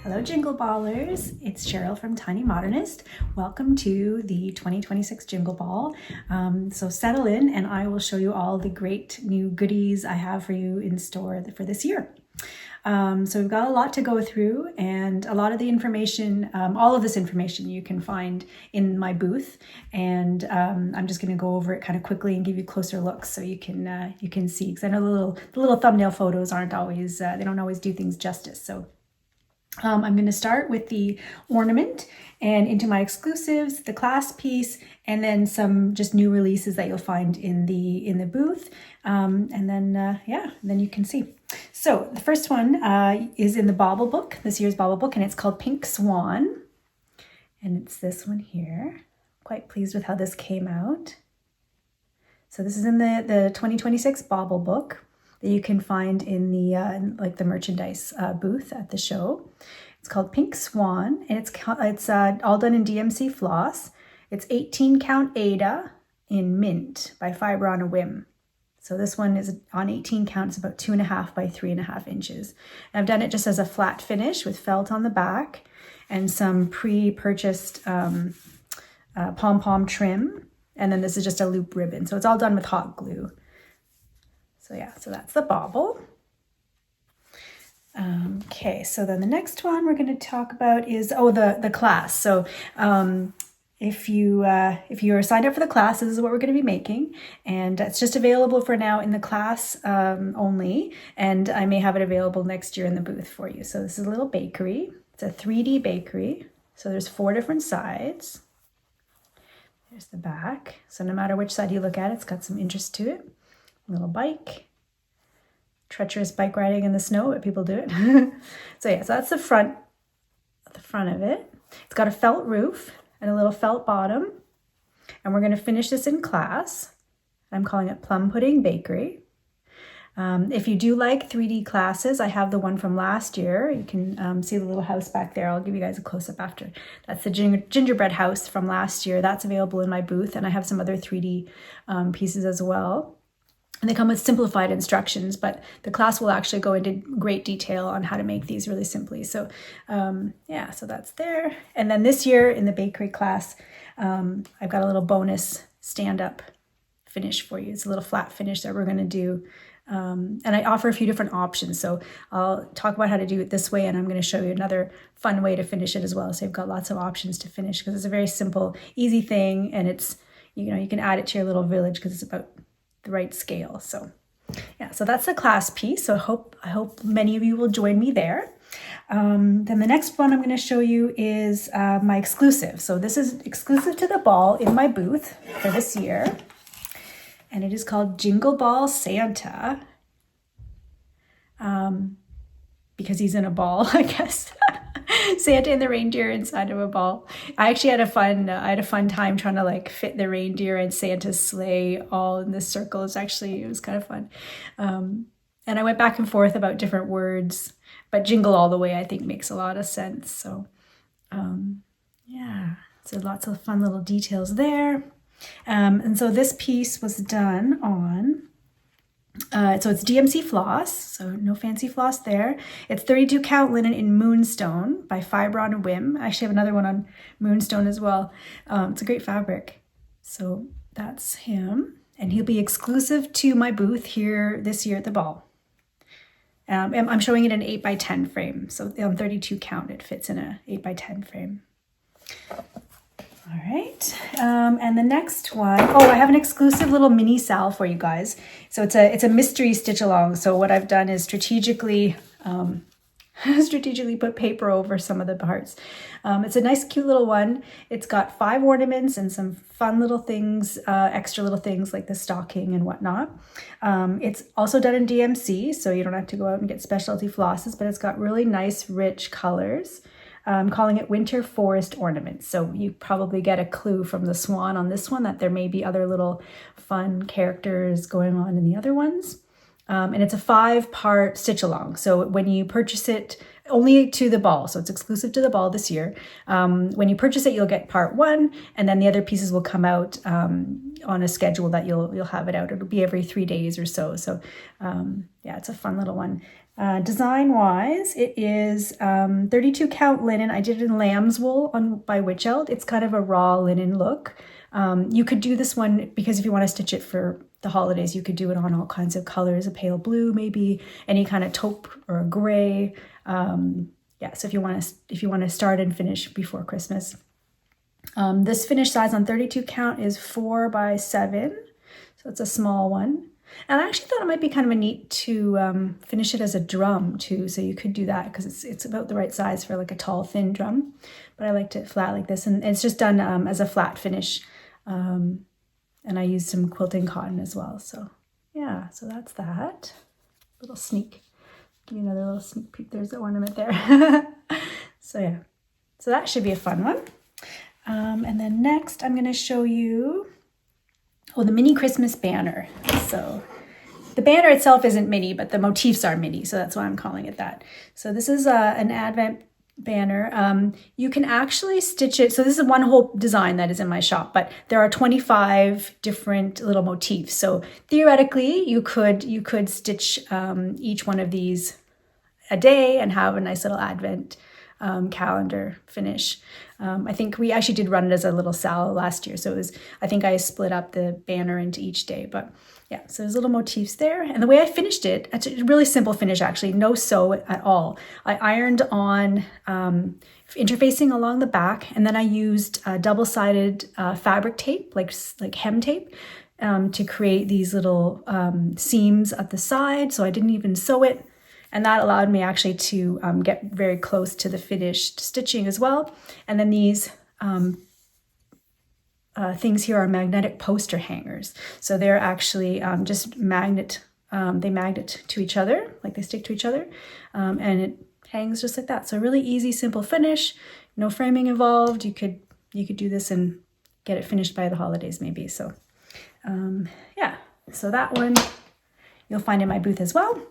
Hello Jingle Ballers, it's Cheryl from Tiny Modernist. Welcome to the 2026 Jingle Ball. So settle in and I will show you all the great new goodies I have for you in store for this year. So we've got a lot to go through, and a lot of the information, all of this information you can find in my booth, and I'm just going to go over it kind of quickly and give you closer looks so you can see, because I know the little thumbnail photos aren't always, they don't always do things justice. So I'm going to start with the ornament and into my exclusives, the class piece, and then some just new releases that you'll find in the booth. And then you can see. So the first one is in the Bauble book, this year's Bauble book, and it's called Pink Swan. And it's this one here. Quite pleased with how this came out. So this is in the 2026 Bauble book that you can find in the merchandise booth at the show. It's called Pink Swan, and it's all done in DMC floss. It's 18 count Ada in mint by Fiber on a Whim. So this one is on 18 count. It's about 2.5 by 3.5 inches. And I've done it just as a flat finish with felt on the back and some pre-purchased pom-pom trim. And then this is just a loop ribbon. So it's all done with hot glue. So yeah, so that's the bauble. Okay, so then the next one we're going to talk about is, the class. So if you are signed up for the class, this is what we're going to be making. And it's just available for now in the class only. And I may have it available next year in the booth for you. So this is a little bakery. It's a 3D bakery. So there's 4 different sides. There's the back. So no matter which side you look at, it's got some interest to it. Little bike, treacherous bike riding in the snow, but people do it. So that's the front of it. It's got a felt roof and a little felt bottom, and we're going to finish this in class. I'm calling it Plum Pudding Bakery. If you do like 3D classes, I have the one from last year. You can see the little house back there. I'll give you guys a close-up after. That's the gingerbread house from last year. That's available in my booth, and I have some other 3D pieces as well. And they come with simplified instructions, but the class will actually go into great detail on how to make these really simply. So so that's there. And then this year in the bakery class, I've got a little bonus stand-up finish for you. It's a little flat finish that we're going to do. And I offer a few different options. So I'll talk about how to do it this way, and I'm going to show you another fun way to finish it as well. So you've got lots of options to finish, because it's a very simple, easy thing, and it's, you can add it to your little village because it's about the right scale. So so that's the class piece. So I hope many of you will join me there. Then the next one I'm going to show you is my exclusive. So this is exclusive to the ball in my booth for this year, and it is called Jingle Ball Santa, because he's in a ball, I guess. Santa and the reindeer inside of a ball. I actually had a fun time trying to fit the reindeer and Santa's sleigh all in this circle. It was kind of fun. And I went back and forth about different words, but jingle all the way I think makes a lot of sense. So so lots of fun little details there. And so this piece was done on so it's DMC floss, so no fancy floss there. It's 32 count linen in Moonstone by Fiber on a Whim. I actually have another one on Moonstone as well. It's a great fabric. So that's him, and he'll be exclusive to my booth here this year at the ball. I'm showing it in an 8x10 frame, so on 32 count it fits in a 8x10 frame. All right, and the next one, I have an exclusive little mini sal for you guys. So it's a mystery stitch along. So what I've done is strategically put paper over some of the parts. It's a nice, cute little one. It's got 5 ornaments and some fun little things, extra little things like the stocking and whatnot. It's also done in DMC, so you don't have to go out and get specialty flosses, but it's got really nice, rich colors. I'm calling it Winter Forest Ornaments. So you probably get a clue from the swan on this one that there may be other little fun characters going on in the other ones. And it's a 5-part stitch along. So when you purchase it only to the ball. So it's exclusive to the ball this year. When you purchase it, you'll get part 1, and then the other pieces will come out on a schedule that you'll have it out. It'll be every 3 days or so. So yeah, it's a fun little one. Design wise, it is 32 count linen. I did it in lamb's wool by Witchelt. It's kind of a raw linen look. You could do this one because if you want to stitch it for the holidays, you could do it on all kinds of colors, a pale blue, maybe any kind of taupe or a gray. Yeah, so if you want to start and finish before Christmas. This finish size on 32 count is 4 by 7, so it's a small one. And I actually thought it might be kind of a neat to finish it as a drum too. So you could do that because it's about the right size for like a tall, thin drum. But I liked it flat like this, and it's just done as a flat finish. And I used some quilting cotton as well. So yeah, so that's that. Little sneak. Give you another little sneak peek. There's the ornament there. So yeah, so that should be a fun one. And then next I'm going to show you the mini Christmas banner. So the banner itself isn't mini, but the motifs are mini, so that's why I'm calling it that. So this is an Advent banner. You can actually stitch it. So this is one whole design that is in my shop, but there are 25 different little motifs. So theoretically, you could stitch each one of these a day and have a nice little Advent calendar finish. I think we actually did run it as a little sal last year. So it was, I think I split up the banner into each day, but yeah, so there's little motifs there. And the way I finished it, it's a really simple finish actually, no sew at all. I ironed on interfacing along the back, and then I used double-sided fabric tape, like hem tape, to create these little seams at the side. So I didn't even sew it. And that allowed me actually to get very close to the finished stitching as well. And then these things here are magnetic poster hangers. So they're actually just magnet, they magnet to each other, like they stick to each other. And it hangs just like that. So really easy, simple finish, no framing involved. You could do this and get it finished by the holidays maybe. So yeah, so that one you'll find in my booth as well.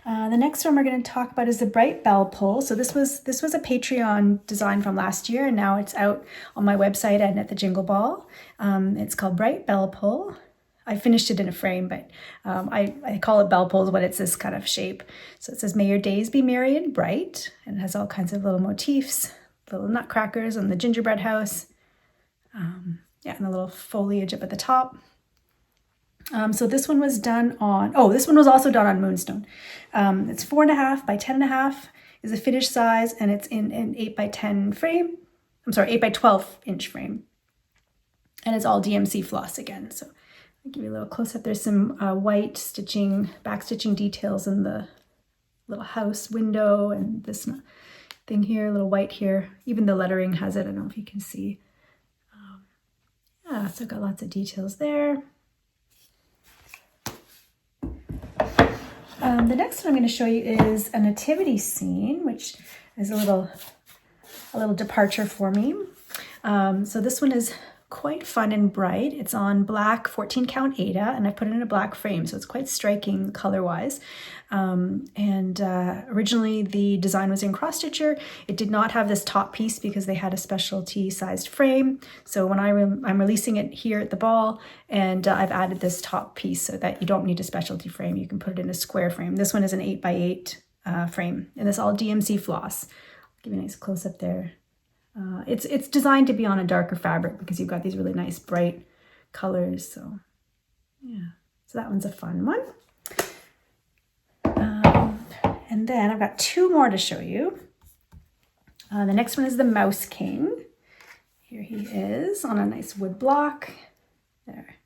The next one we're going to talk about is the Bright Bell Pull. So this was a Patreon design from last year, and now it's out on my website and at the Jingle Ball. It's called Bright Bell Pull. I finished it in a frame, but I call it bell pulls when it's this kind of shape. So it says, "May your days be merry and bright," and it has all kinds of little motifs, little nutcrackers on the gingerbread house. Yeah, and the little foliage up at the top. So this one was done on, this one was also done on Moonstone. It's 4.5 by 10.5 is the finished size, and it's in an 8 by 10 frame. I'm sorry, 8 by 12 inch frame. And it's all DMC floss again. So I'll give you a little close up. There's some white stitching, back stitching details in the little house window, and this thing here, a little white here. Even the lettering has it. I don't know if you can see. Yeah, so got lots of details there. The next one I'm going to show you is a nativity scene, which is a little departure for me. So this one is quite fun and bright. It's on black 14 count Aida, and I put it in a black frame, so it's quite striking color-wise. Originally the design was in cross stitcher. It did not have this top piece because they had a specialty sized frame. So when I'm releasing it here at the ball, and I've added this top piece so that you don't need a specialty frame. You can put it in a square frame. This one is an 8 by 8 frame, and it's all DMC floss. I'll give you a nice close up there. It's designed to be on a darker fabric because you've got these really nice bright colors. So yeah, so that one's a fun one. And then I've got 2 more to show you. The next one is the Mouse King. Here he is on a nice wood block. There.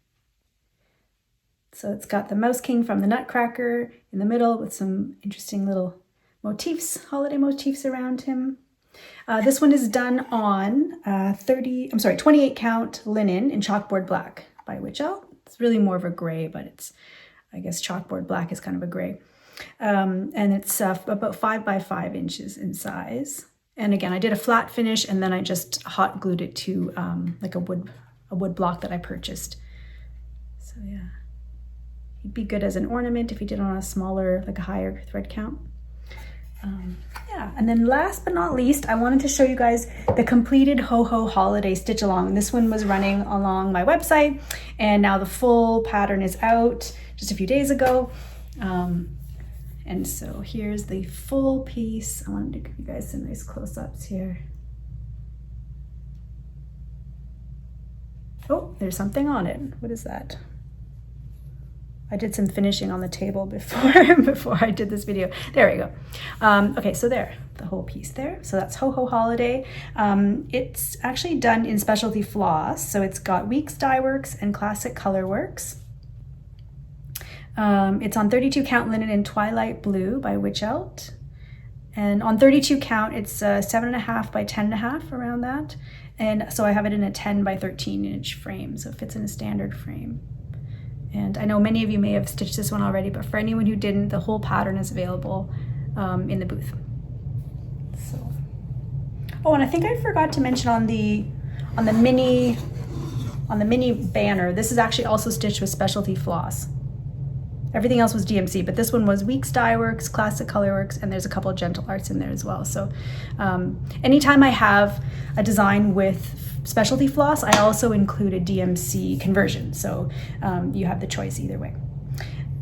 So it's got the Mouse King from the Nutcracker in the middle with some interesting little motifs, holiday motifs around him. This one is done on 28 count linen in chalkboard black by Witchelt. It's really more of a gray, but I guess chalkboard black is kind of a gray. And it's about 5 by 5 inches in size. And again, I did a flat finish, and then I just hot glued it to like a wood block that I purchased. So yeah, he'd be good as an ornament if you did on a smaller, like a higher thread count. Yeah, and then last but not least, I wanted to show you guys the completed Ho Ho Holiday Stitch Along. This one was running along my website, and now the full pattern is out just a few days ago. And so here's the full piece. I wanted to give you guys some nice close-ups here. Oh, there's something on it. What is that? I did some finishing on the table before I did this video. There we go. Okay, so there, the whole piece there. So that's Ho Ho Holiday. It's actually done in specialty floss. So it's got Weeks Dye Works and Classic Color Works. It's on 32 count linen in Twilight Blue by Witch Out. And on 32 count, it's 7.5 by 10.5, around that. And so I have it in a 10 by 13 inch frame. So it fits in a standard frame. And I know many of you may have stitched this one already, but for anyone who didn't, the whole pattern is available in the booth. So, oh, and I think I forgot to mention on the mini banner, this is actually also stitched with specialty floss. Everything else was DMC, but this one was Weeks Dye Works, Classic Color Works, and there's a couple of Gentle Arts in there as well. So anytime I have a design with specialty floss, I also include a DMC conversion. So you have the choice either way.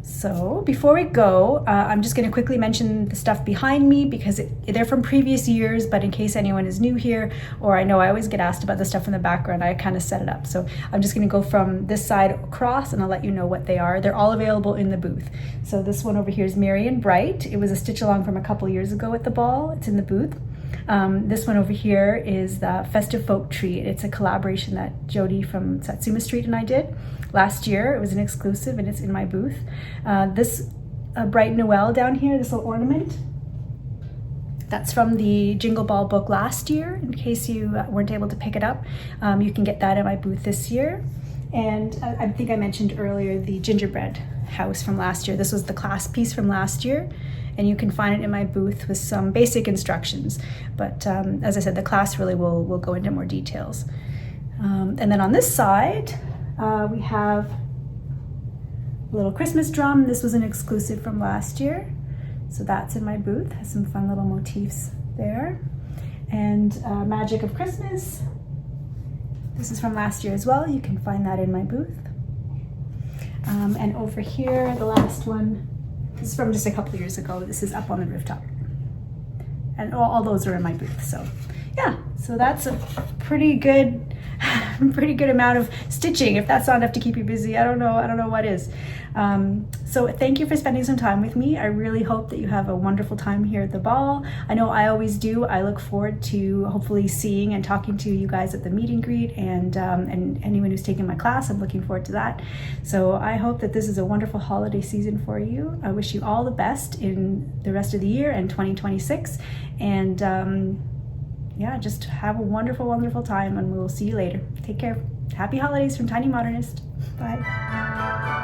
So before we go, I'm just going to quickly mention the stuff behind me because they're from previous years, but in case anyone is new here, or I know I always get asked about the stuff in the background, I kind of set it up. So I'm just going to go from this side across and I'll let you know what they are. They're all available in the booth. So this one over here is Merry and Bright. It was a stitch along from a couple years ago at the ball. It's in the booth. This one over here is the Festive Folk Treat. It's a collaboration that Jody from Satsuma Street and I did last year. It was an exclusive and it's in my booth. This Bright Noel down here, this little ornament, that's from the Jingle Ball book last year. In case you weren't able to pick it up, you can get that at my booth this year. And I think I mentioned earlier the gingerbread house from last year. This was the class piece from last year. And you can find it in my booth with some basic instructions. But as I said, the class really will go into more details. And then on this side, we have a little Christmas drum. This was an exclusive from last year. So that's in my booth, has some fun little motifs there. And Magic of Christmas. This is from last year as well. You can find that in my booth. And over here, the last one, this is from just a couple years ago. This is Up on the Rooftop. And all those are in my booth. So yeah, so that's a pretty good amount of stitching. If that's not enough to keep you busy, I don't know what is. So thank you for spending some time with me. I really hope that you have a wonderful time here at the ball. I know I always do. I look forward to hopefully seeing and talking to you guys at the meet and greet, and anyone who's taken my class. I'm looking forward to that. So I hope that this is a wonderful holiday season for you. I wish you all the best in the rest of the year and 2026. And yeah, just have a wonderful, wonderful time, and we'll see you later. Take care. Happy holidays from Tiny Modernist. Bye.